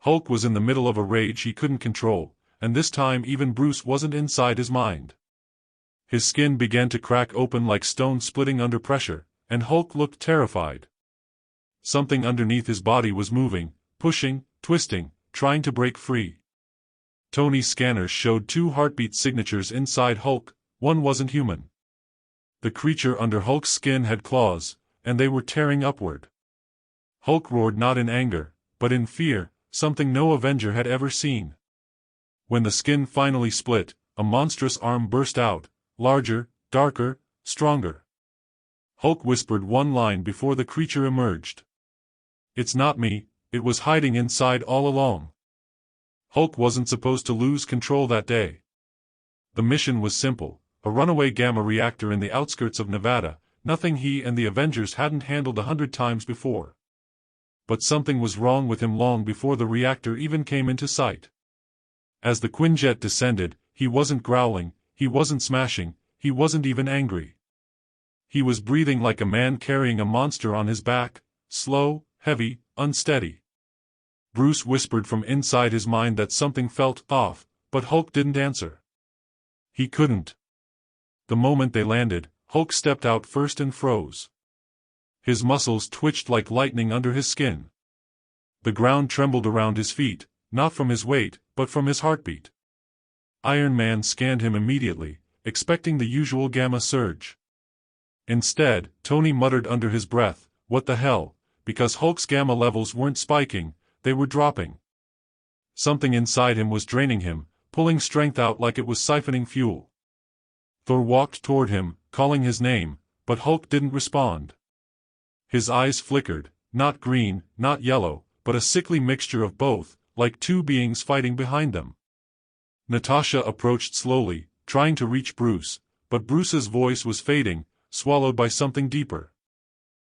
Hulk was in the middle of a rage he couldn't control, and this time even Bruce wasn't inside his mind. His skin began to crack open like stone splitting under pressure, and Hulk looked terrified. Something underneath his body was moving, pushing, twisting, trying to break free. Tony's scanners showed 2 heartbeat signatures inside Hulk. One wasn't human. The creature under Hulk's skin had claws, and they were tearing upward. Hulk roared not in anger, but in fear, something no Avenger had ever seen. When the skin finally split, a monstrous arm burst out, larger, darker, stronger. Hulk whispered one line before the creature emerged. "It's not me, it was hiding inside all along." Hulk wasn't supposed to lose control that day. The mission was simple, a runaway gamma reactor in the outskirts of Nevada, nothing he and the Avengers hadn't handled 100 times before. But something was wrong with him long before the reactor even came into sight. As the Quinjet descended, he wasn't growling, he wasn't smashing, he wasn't even angry. He was breathing like a man carrying a monster on his back, slow, heavy, unsteady. Bruce whispered from inside his mind that something felt off, but Hulk didn't answer. He couldn't. The moment they landed, Hulk stepped out first and froze. His muscles twitched like lightning under his skin. The ground trembled around his feet, not from his weight, but from his heartbeat. Iron Man scanned him immediately, expecting the usual gamma surge. Instead, Tony muttered under his breath, "What the hell?" because Hulk's gamma levels weren't spiking, they were dropping. Something inside him was draining him, pulling strength out like it was siphoning fuel. Thor walked toward him, calling his name, but Hulk didn't respond. His eyes flickered, not green, not yellow, but a sickly mixture of both, like 2 beings fighting behind them. Natasha approached slowly, trying to reach Bruce, but Bruce's voice was fading, swallowed by something deeper.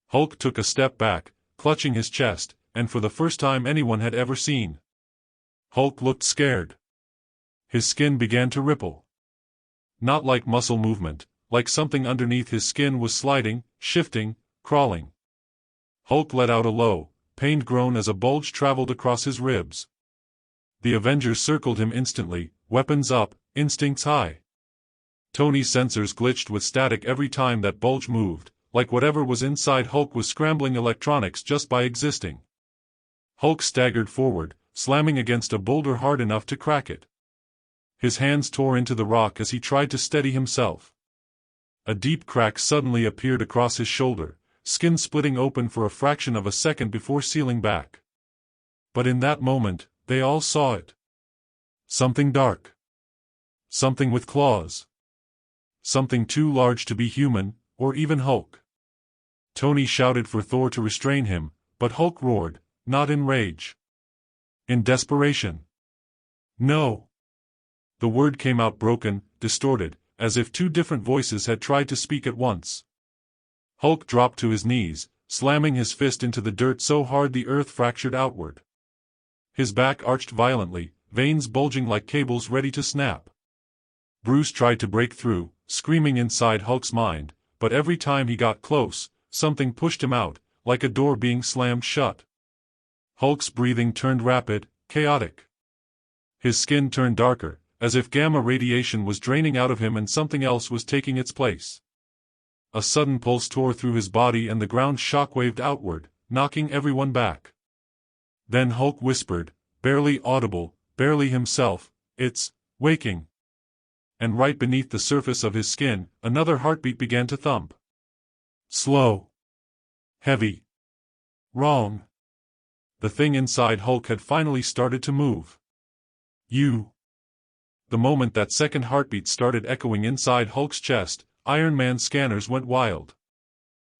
Hulk took a step back, clutching his chest, and for the first time anyone had ever seen. Hulk looked scared. His skin began to ripple. Not like muscle movement, like something underneath his skin was sliding, shifting, crawling. Hulk let out a low, pained groan as a bulge traveled across his ribs. The Avengers circled him instantly, weapons up, instincts high. Tony's sensors glitched with static every time that bulge moved, like whatever was inside Hulk was scrambling electronics just by existing. Hulk staggered forward, slamming against a boulder hard enough to crack it. His hands tore into the rock as he tried to steady himself. A deep crack suddenly appeared across his shoulder, skin splitting open for a fraction of a second before sealing back. But in that moment, they all saw it. Something dark. Something with claws. Something too large to be human, or even Hulk. Tony shouted for Thor to restrain him, but Hulk roared, not in rage. In desperation. "No!" The word came out broken, distorted, as if 2 different voices had tried to speak at once. Hulk dropped to his knees, slamming his fist into the dirt so hard the earth fractured outward. His back arched violently, veins bulging like cables ready to snap. Bruce tried to break through, screaming inside Hulk's mind, but every time he got close, something pushed him out, like a door being slammed shut. Hulk's breathing turned rapid, chaotic. His skin turned darker, as if gamma radiation was draining out of him and something else was taking its place. A sudden pulse tore through his body and the ground shockwaved outward, knocking everyone back. Then Hulk whispered, barely audible, barely himself, "It's waking." And right beneath the surface of his skin, another heartbeat began to thump. Slow. Heavy. Wrong. The thing inside Hulk had finally started to move. "You." The moment that second heartbeat started echoing inside Hulk's chest, Iron Man's scanners went wild.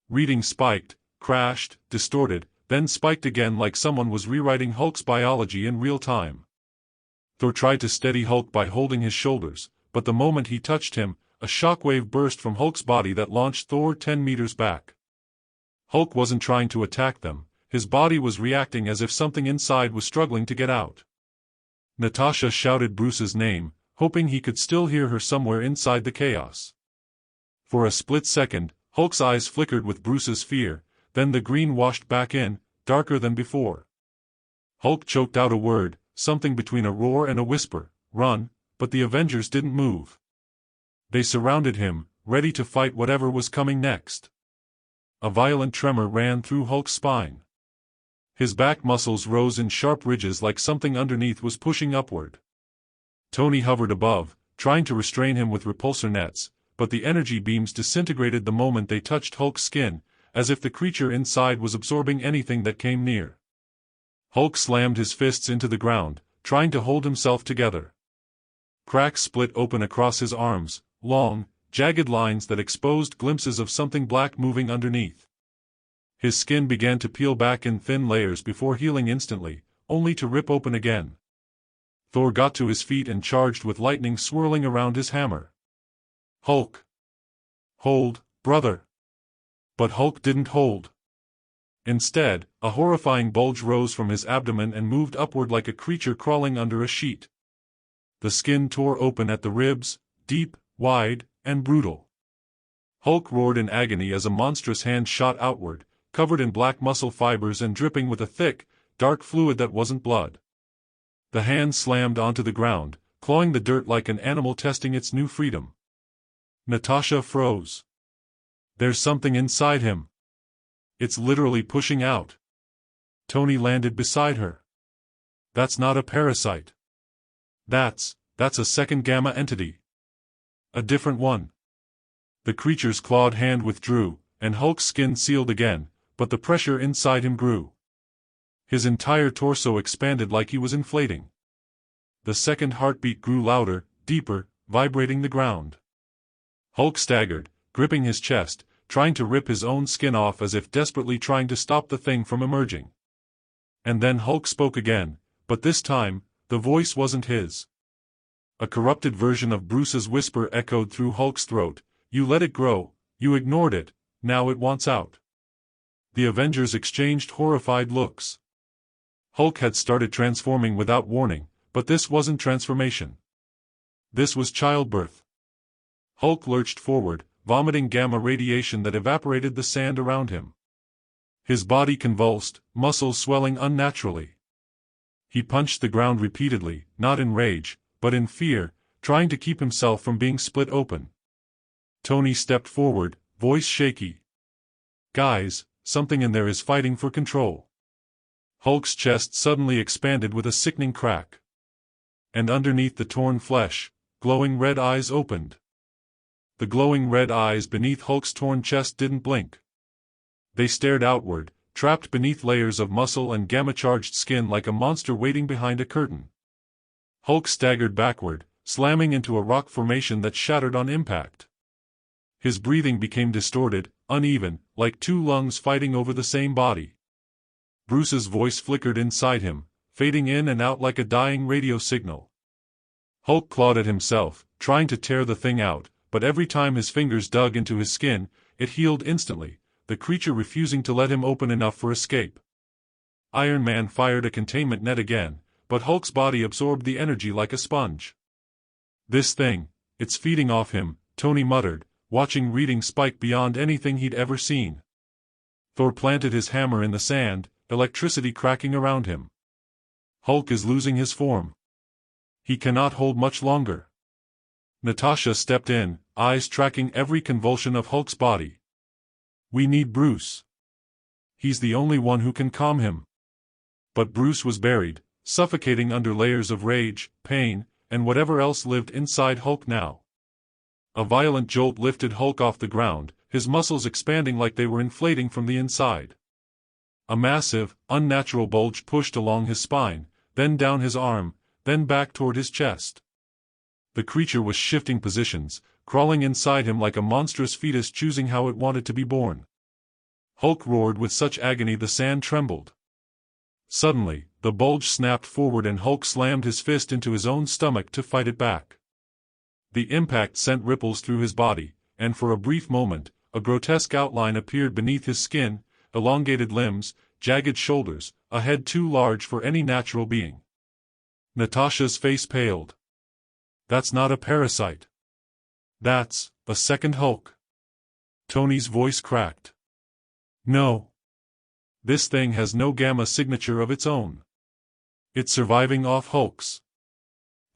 Readings spiked, crashed, distorted, then spiked again like someone was rewriting Hulk's biology in real time. Thor tried to steady Hulk by holding his shoulders, but the moment he touched him, a shockwave burst from Hulk's body that launched Thor 10 meters back. Hulk wasn't trying to attack them, his body was reacting as if something inside was struggling to get out. Natasha shouted Bruce's name, hoping he could still hear her somewhere inside the chaos. For a split second, Hulk's eyes flickered with Bruce's fear, then the green washed back in, darker than before. Hulk choked out a word, something between a roar and a whisper, "Run," but the Avengers didn't move. They surrounded him, ready to fight whatever was coming next. A violent tremor ran through Hulk's spine. His back muscles rose in sharp ridges like something underneath was pushing upward. Tony hovered above, trying to restrain him with repulsor nets, but the energy beams disintegrated the moment they touched Hulk's skin, as if the creature inside was absorbing anything that came near. Hulk slammed his fists into the ground, trying to hold himself together. Cracks split open across his arms, long, jagged lines that exposed glimpses of something black moving underneath. His skin began to peel back in thin layers before healing instantly, only to rip open again. Thor got to his feet and charged with lightning swirling around his hammer. "Hulk! Hold, brother!" But Hulk didn't hold. Instead, a horrifying bulge rose from his abdomen and moved upward like a creature crawling under a sheet. The skin tore open at the ribs, deep, wide, and brutal. Hulk roared in agony as a monstrous hand shot outward, covered in black muscle fibers and dripping with a thick, dark fluid that wasn't blood. The hand slammed onto the ground, clawing the dirt like an animal testing its new freedom. Natasha froze. "There's something inside him. It's literally pushing out." Tony landed beside her. "That's not a parasite. That's a second gamma entity. A different one." The creature's clawed hand withdrew, and Hulk's skin sealed again, but the pressure inside him grew. His entire torso expanded like he was inflating. The second heartbeat grew louder, deeper, vibrating the ground. Hulk staggered, gripping his chest, trying to rip his own skin off as if desperately trying to stop the thing from emerging. And then Hulk spoke again, but this time, the voice wasn't his. A corrupted version of Bruce's whisper echoed through Hulk's throat, "You let it grow, you ignored it, now it wants out." The Avengers exchanged horrified looks. Hulk had started transforming without warning, but this wasn't transformation. This was childbirth. Hulk lurched forward, vomiting gamma radiation that evaporated the sand around him. His body convulsed, muscles swelling unnaturally. He punched the ground repeatedly, not in rage, but in fear, trying to keep himself from being split open. Tony stepped forward, voice shaky. "Guys, something in there is fighting for control." Hulk's chest suddenly expanded with a sickening crack. And underneath the torn flesh, glowing red eyes opened. The glowing red eyes beneath Hulk's torn chest didn't blink. They stared outward, trapped beneath layers of muscle and gamma-charged skin like a monster waiting behind a curtain. Hulk staggered backward, slamming into a rock formation that shattered on impact. His breathing became distorted, uneven, like two lungs fighting over the same body. Bruce's voice flickered inside him, fading in and out like a dying radio signal. Hulk clawed at himself, trying to tear the thing out, but every time his fingers dug into his skin, it healed instantly, the creature refusing to let him open enough for escape. Iron Man fired a containment net again, but Hulk's body absorbed the energy like a sponge. "This thing, it's feeding off him," Tony muttered, watching reading spike beyond anything he'd ever seen. Thor planted his hammer in the sand, electricity cracking around him. Hulk is losing his form. He cannot hold much longer. Natasha stepped in, eyes tracking every convulsion of Hulk's body. "We need Bruce. He's the only one who can calm him." But Bruce was buried, suffocating under layers of rage, pain, and whatever else lived inside Hulk now. A violent jolt lifted Hulk off the ground, his muscles expanding like they were inflating from the inside. A massive, unnatural bulge pushed along his spine, then down his arm, then back toward his chest. The creature was shifting positions, crawling inside him like a monstrous fetus choosing how it wanted to be born. Hulk roared with such agony the sand trembled. Suddenly, the bulge snapped forward and Hulk slammed his fist into his own stomach to fight it back. The impact sent ripples through his body, and for a brief moment, a grotesque outline appeared beneath his skin, elongated limbs, jagged shoulders, a head too large for any natural being. Natasha's face paled. "That's not a parasite. That's a second Hulk." Tony's voice cracked. "No. This thing has no gamma signature of its own. It's surviving off Hulks.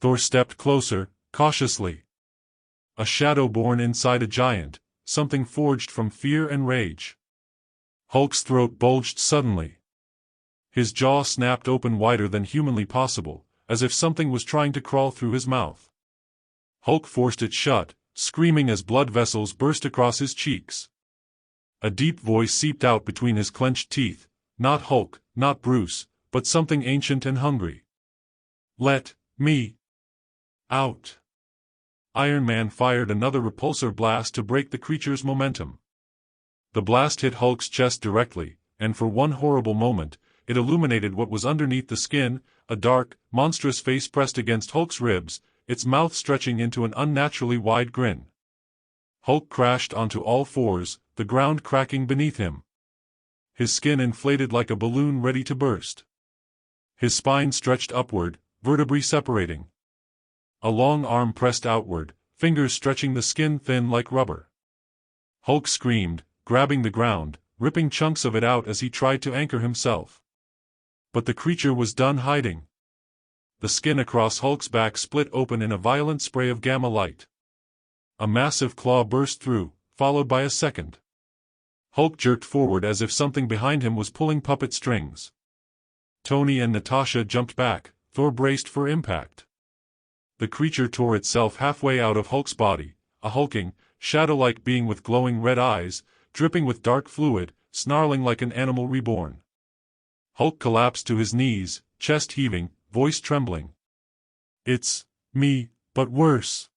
Thor stepped closer, cautiously. A shadow born inside a giant, something forged from fear and rage. Hulk's throat bulged suddenly. His jaw snapped open wider than humanly possible, as if something was trying to crawl through his mouth. Hulk forced it shut, screaming as blood vessels burst across his cheeks. A deep voice seeped out between his clenched teeth, not Hulk, not Bruce, but something ancient and hungry. Let me out. Iron Man fired another repulsor blast to break the creature's momentum. The blast hit Hulk's chest directly, and for one horrible moment, it illuminated what was underneath the skin, a dark, monstrous face pressed against Hulk's ribs, its mouth stretching into an unnaturally wide grin. Hulk crashed onto all fours, the ground cracking beneath him. His skin inflated like a balloon ready to burst. His spine stretched upward, vertebrae separating. A long arm pressed outward, fingers stretching the skin thin like rubber. Hulk screamed, grabbing the ground, ripping chunks of it out as he tried to anchor himself. But the creature was done hiding. The skin across Hulk's back split open in a violent spray of gamma light. A massive claw burst through, followed by a second. Hulk jerked forward as if something behind him was pulling puppet strings. Tony and Natasha jumped back, Thor braced for impact. The creature tore itself halfway out of Hulk's body, a hulking, shadow-like being with glowing red eyes, dripping with dark fluid, snarling like an animal reborn. Hulk collapsed to his knees, chest heaving, voice trembling. It's me, but worse.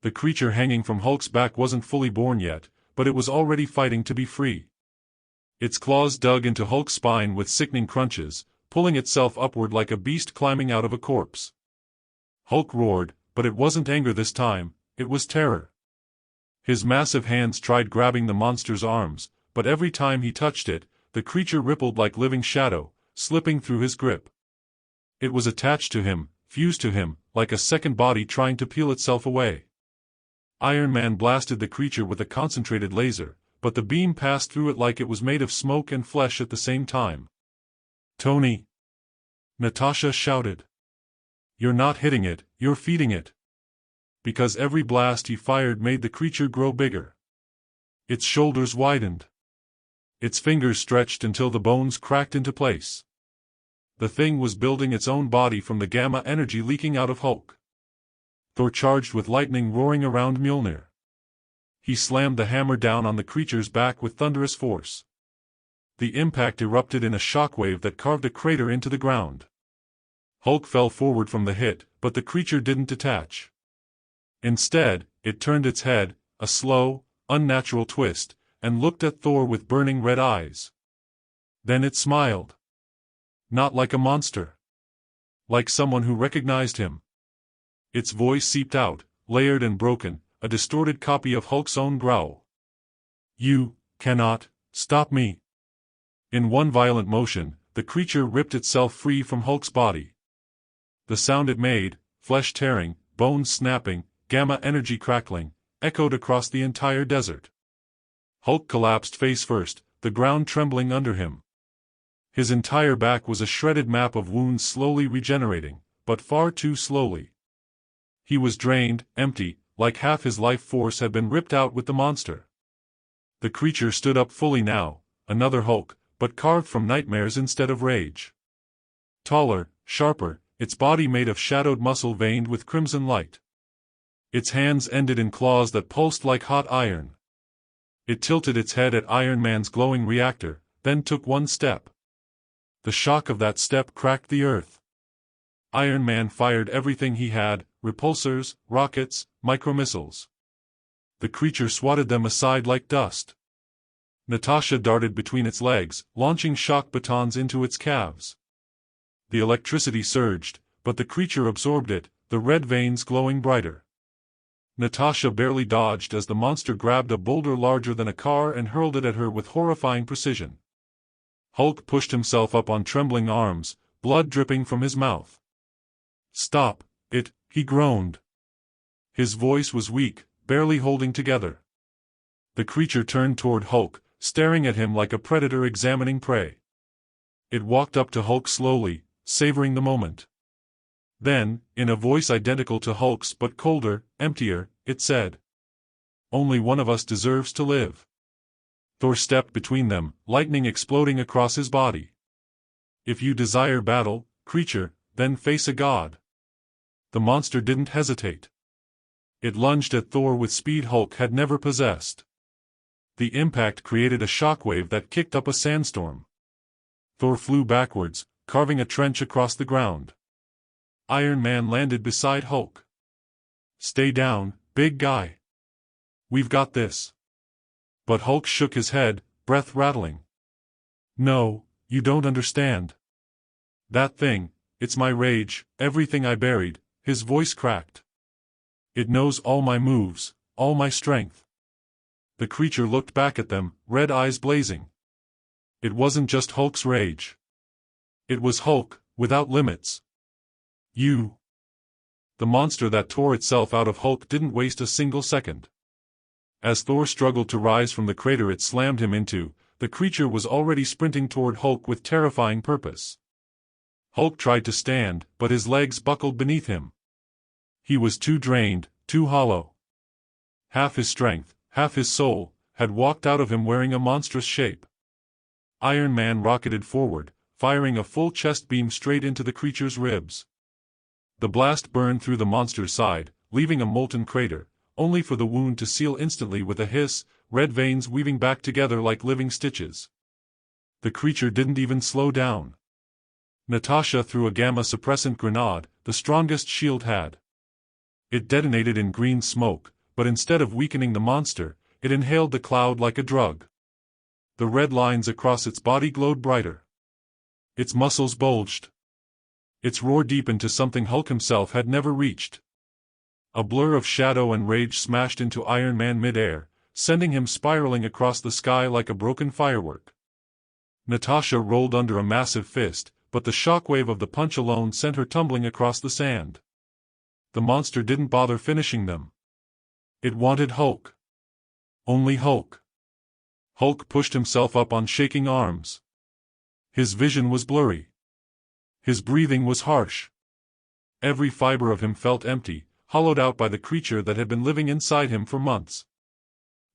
The creature hanging from Hulk's back wasn't fully born yet, but it was already fighting to be free. Its claws dug into Hulk's spine with sickening crunches, pulling itself upward like a beast climbing out of a corpse. Hulk roared, but it wasn't anger this time, it was terror. His massive hands tried grabbing the monster's arms, but every time he touched it, the creature rippled like living shadow, slipping through his grip. It was attached to him, fused to him, like a second body trying to peel itself away. Iron Man blasted the creature with a concentrated laser, but the beam passed through it like it was made of smoke and flesh at the same time. Tony! Natasha shouted. You're not hitting it, you're feeding it. Because every blast he fired made the creature grow bigger. Its shoulders widened. Its fingers stretched until the bones cracked into place. The thing was building its own body from the gamma energy leaking out of Hulk. Thor charged with lightning roaring around Mjolnir. He slammed the hammer down on the creature's back with thunderous force. The impact erupted in a shockwave that carved a crater into the ground. Hulk fell forward from the hit, but the creature didn't detach. Instead, it turned its head, a slow, unnatural twist, and looked at Thor with burning red eyes. Then it smiled. Not like a monster. Like someone who recognized him. Its voice seeped out, layered and broken, a distorted copy of Hulk's own growl. You cannot stop me. In one violent motion, the creature ripped itself free from Hulk's body. The sound it made, flesh tearing, bones snapping, gamma energy crackling, echoed across the entire desert. Hulk collapsed face first, the ground trembling under him. His entire back was a shredded map of wounds slowly regenerating, but far too slowly. He was drained, empty, like half his life force had been ripped out with the monster. The creature stood up fully now, another Hulk, but carved from nightmares instead of rage. Taller, sharper, its body made of shadowed muscle veined with crimson light. Its hands ended in claws that pulsed like hot iron. It tilted its head at Iron Man's glowing reactor, then took one step. The shock of that step cracked the earth. Iron Man fired everything he had, repulsors, rockets, micromissiles. The creature swatted them aside like dust. Natasha darted between its legs, launching shock batons into its calves. The electricity surged, but the creature absorbed it, the red veins glowing brighter. Natasha barely dodged as the monster grabbed a boulder larger than a car and hurled it at her with horrifying precision. Hulk pushed himself up on trembling arms, blood dripping from his mouth. Stop it, he groaned. His voice was weak, barely holding together. The creature turned toward Hulk, staring at him like a predator examining prey. It walked up to Hulk slowly, savoring the moment. Then, in a voice identical to Hulk's but colder, emptier, it said, "Only one of us deserves to live." Thor stepped between them, lightning exploding across his body. "If you desire battle, creature, then face a god." The monster didn't hesitate. It lunged at Thor with speed Hulk had never possessed. The impact created a shockwave that kicked up a sandstorm. Thor flew backwards, carving a trench across the ground. Iron Man landed beside Hulk. "Stay down, big guy. We've got this." But Hulk shook his head, breath rattling. "No, you don't understand. That thing, it's my rage, everything I buried." His voice cracked. "It knows all my moves, all my strength." The creature looked back at them, red eyes blazing. It wasn't just Hulk's rage. It was Hulk, without limits. "You." The monster that tore itself out of Hulk didn't waste a single second. As Thor struggled to rise from the crater it slammed him into, the creature was already sprinting toward Hulk with terrifying purpose. Hulk tried to stand, but his legs buckled beneath him. He was too drained, too hollow. Half his strength, half his soul, had walked out of him wearing a monstrous shape. Iron Man rocketed forward, firing a full chest beam straight into the creature's ribs. The blast burned through the monster's side, leaving a molten crater, only for the wound to seal instantly with a hiss, red veins weaving back together like living stitches. The creature didn't even slow down. Natasha threw a gamma-suppressant grenade, the strongest shield had. It detonated in green smoke, but instead of weakening the monster, it inhaled the cloud like a drug. The red lines across its body glowed brighter. Its muscles bulged. Its roar deepened to something Hulk himself had never reached. A blur of shadow and rage smashed into Iron Man mid-air, sending him spiraling across the sky like a broken firework. Natasha rolled under a massive fist, but the shockwave of the punch alone sent her tumbling across the sand. The monster didn't bother finishing them. It wanted Hulk. Only Hulk. Hulk pushed himself up on shaking arms. His vision was blurry. His breathing was harsh. Every fiber of him felt empty, hollowed out by the creature that had been living inside him for months.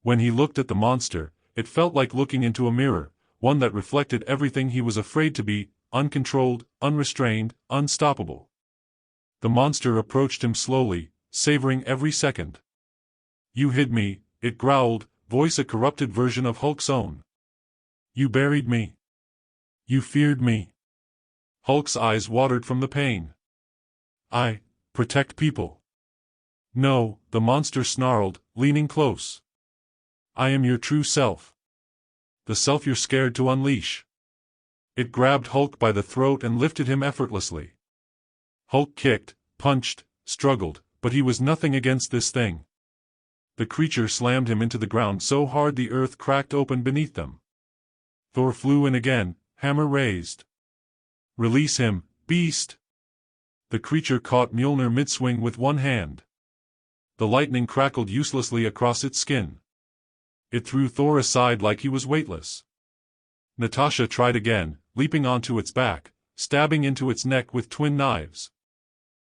When he looked at the monster, it felt like looking into a mirror, one that reflected everything he was afraid to be, uncontrolled, unrestrained, unstoppable. The monster approached him slowly, savoring every second. "You hid me," it growled, voice a corrupted version of Hulk's own. "You buried me. You feared me." Hulk's eyes watered from the pain. "I protect people." "No," the monster snarled, leaning close. "I am your true self. The self you're scared to unleash." It grabbed Hulk by the throat and lifted him effortlessly. Hulk kicked, punched, struggled, but he was nothing against this thing. The creature slammed him into the ground so hard the earth cracked open beneath them. Thor flew in again, hammer raised. "Release him, beast!" The creature caught Mjolnir mid-swing with one hand. The lightning crackled uselessly across its skin. It threw Thor aside like he was weightless. Natasha tried again, leaping onto its back, stabbing into its neck with twin knives.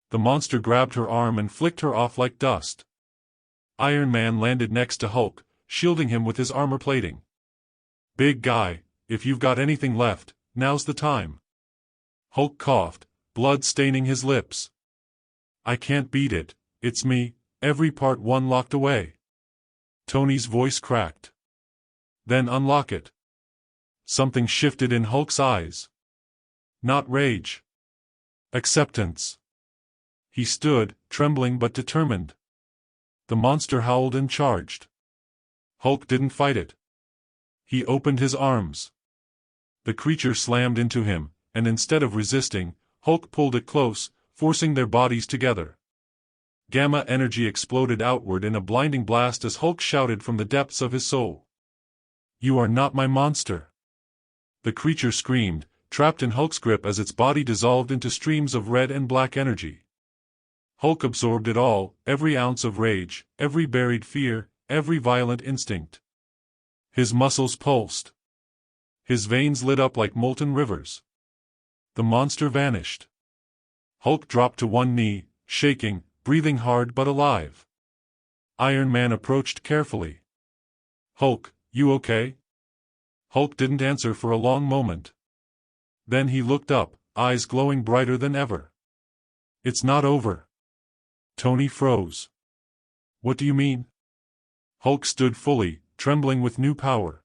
The monster grabbed her arm and flicked her off like dust. Iron Man landed next to Hulk, shielding him with his armor plating. "Big guy, if you've got anything left, now's the time." Hulk coughed, blood staining his lips. "I can't beat it, it's me, every part one locked away." Tony's voice cracked. "Then unlock it." Something shifted in Hulk's eyes. Not rage. Acceptance. He stood, trembling but determined. The monster howled and charged. Hulk didn't fight it. He opened his arms. The creature slammed into him, and instead of resisting, Hulk pulled it close, forcing their bodies together. Gamma energy exploded outward in a blinding blast as Hulk shouted from the depths of his soul. "You are not my monster." The creature screamed, trapped in Hulk's grip as its body dissolved into streams of red and black energy. Hulk absorbed it all, every ounce of rage, every buried fear, every violent instinct. His muscles pulsed. His veins lit up like molten rivers. The monster vanished. Hulk dropped to one knee, shaking, breathing hard but alive. Iron Man approached carefully. "Hulk, you okay?" Hulk didn't answer for a long moment. Then he looked up, eyes glowing brighter than ever. "It's not over." Tony froze. "What do you mean?" Hulk stood fully, trembling with new power.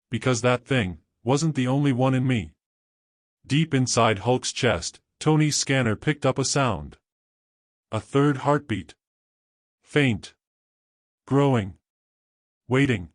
"Because that thing wasn't the only one in me." Deep inside Hulk's chest, Tony's scanner picked up a sound. A third heartbeat. Faint. Growing. Waiting.